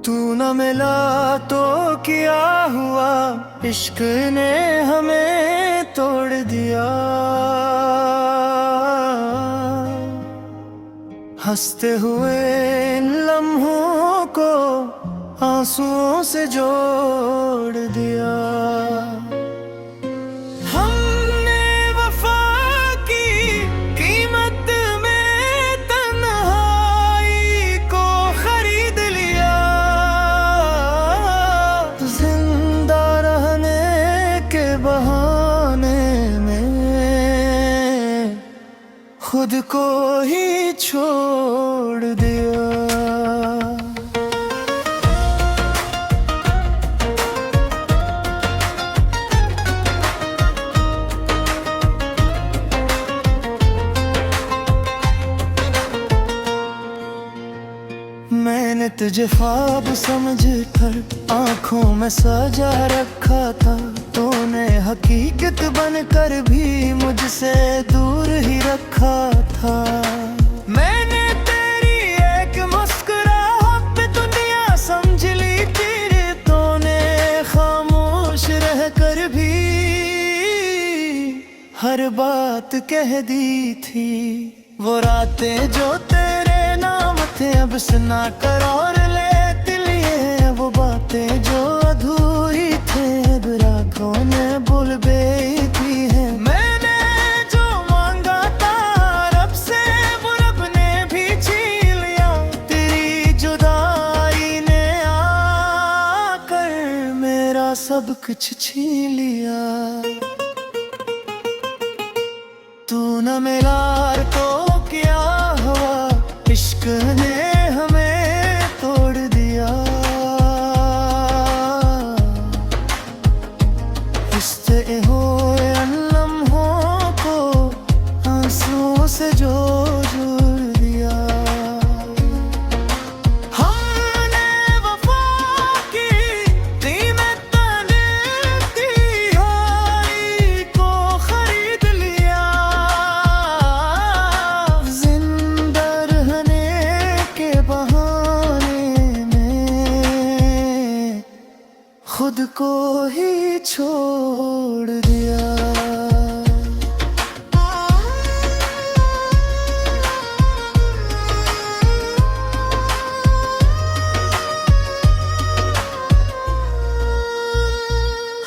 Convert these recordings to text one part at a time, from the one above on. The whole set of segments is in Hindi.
तू न मिला तो क्या हुआ, इश्क ने हमें तोड़ दिया। हंसते हुए इन लम्हों को आंसुओं से जोड़ दिया। हमने वफा की कीमत में तन्हाई को खरीद लिया। जिंदा रहने के बहाने में खुद को ही छोड़ दिया। मैंने तुझे ख्वाब समझ कर आँखों में सजा रखा था, तूने हकीकत बनकर भी मुझसे दूर ही रखा था। मैंने तेरी एक मुस्कुराहट पे दुनिया समझ ली थी, तूने खामोश रहकर भी हर बात कह दी थी। वो रातें जो तेरे नाम थे अब सुना कर और लेते लिए, वो बातें जो अधूरी थे अब रातों ने भूल गई है। मैंने जो मांगा था रब से वो रब ने भी छीन लिया। तेरी जुदाई ने आकर मेरा सब कुछ छीन लिया। तू न मिला तो क्या हुआ, इश्क ने हमें तोड़ दिया। हंसते हुए उन लम्हों को आंसुओं से जोड़ दिया। हमने वफा की कीमत तन्हाई को खरीद लिया। जिंदा रहने के बहाने में खुद को ही छोड़ दिया।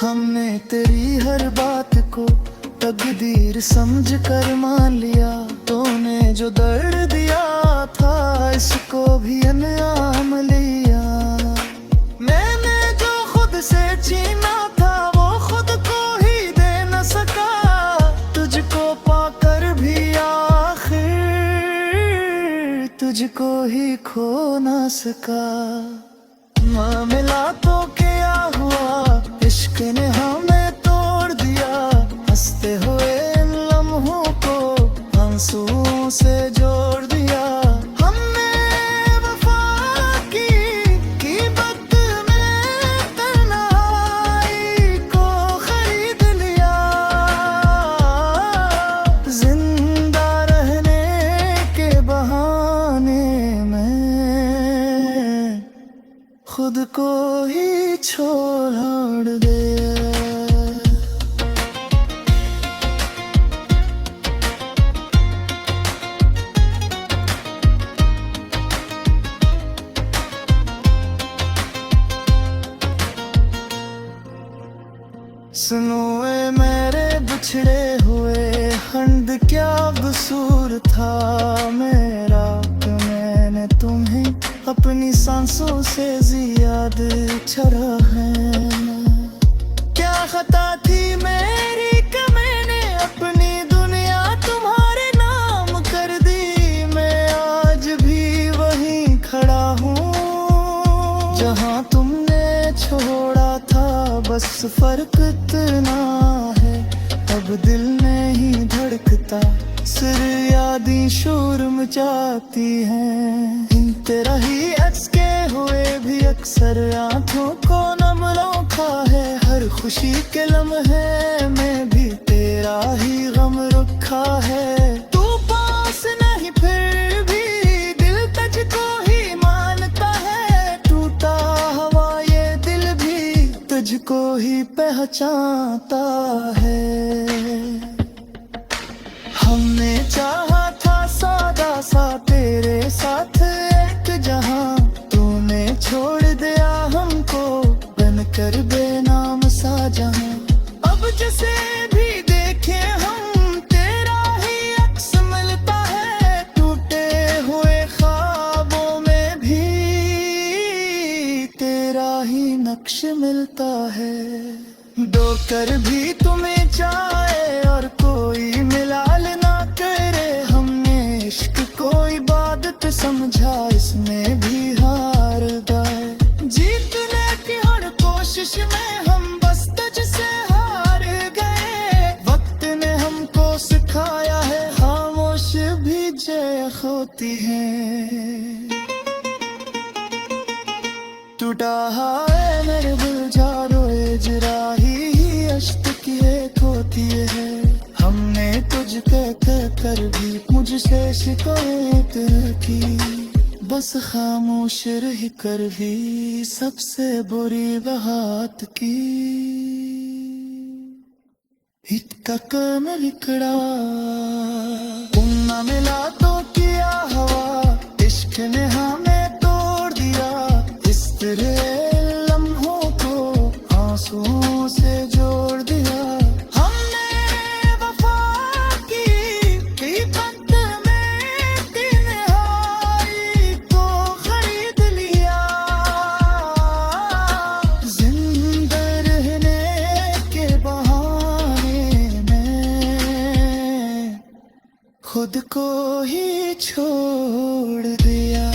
हमने तेरी हर बात को तकदीर समझ कर मान लिया। तूने जो दर्द दिया था इसको भी अनयाम लिया। मैंने जो खुद से छीना था वो खुद को ही दे न सका, तुझको पाकर भी आखिर तुझको ही खो न सका। मामला तो क्या हुआ, इश्क ने हमें तोड़ दिया। हंसते हुए इन लम्हों को आंसुओं से जोड़ दिया। हमने वफा की कीमत में तन्हाई को खरीद लिया। जिंदा रहने के बहाने में खुद को ही छोड़ दिया। सुनो ए मेरे बिछड़े हुए हंद, क्या कसूर था मेरा कि मैंने तुम्हें अपनी सांसों से ज्यादा छड़ा है। क्या खता थी मेरी कि मैंने अपनी दुनिया तुम्हारे नाम कर दी। मैं आज भी वहीं खड़ा हूँ जहाँ तुमने छोड़ा था। बस फर्क इतना है अब दिल नहीं धड़कता, सिर यादें शोर मचाती हैं। इन तेरा ही अचके हुए भी अक्सर आंखों को नम रखा है। हर खुशी के लम्हे में भी तेरा ही गम रखा है। तू पास नहीं फिर भी दिल तुझको ही मानता है। टूटा को ही पहचानता है। हमने चाहा था सादा सा तेरे साथ एक जहां, तूने छोड़ दिया हमको बनकर बेनाम सा जहां। अब जैसे भी देखे हम तेरा ही अक्स मिलता है, टूटे हुए ख्वाबों में भी तेरा ही नक्श मिलता है। डोकर भी तुम्हें चाहे और कोई मिलाल ना करे, हमने इश्क को इबादत समझा इसमें भी हार गए। जीतने की हर कोशिश में हम बस तुझसे हार गए। वक्त ने हमको सिखाया है खामोश भी जय होती है। टूटा है मेरे गुलजारो इजराही अश्क की एक होती है। हमने तुझ कह कर भी मुझसे शिकायत की, बस खामोश रह कर भी सबसे बुरी बात की। इतना कम लिखड़ा ना मिला तो किया हवा, इश्क ने हमें तोड़ दिया। इस तरह लम्हों को आंसुओं से जोड़ दिया। हमने वफा की कीमत में तन्हाई को खरीद लिया। जिंदा रहने के बहाने में खुद को ही छोड़ दिया।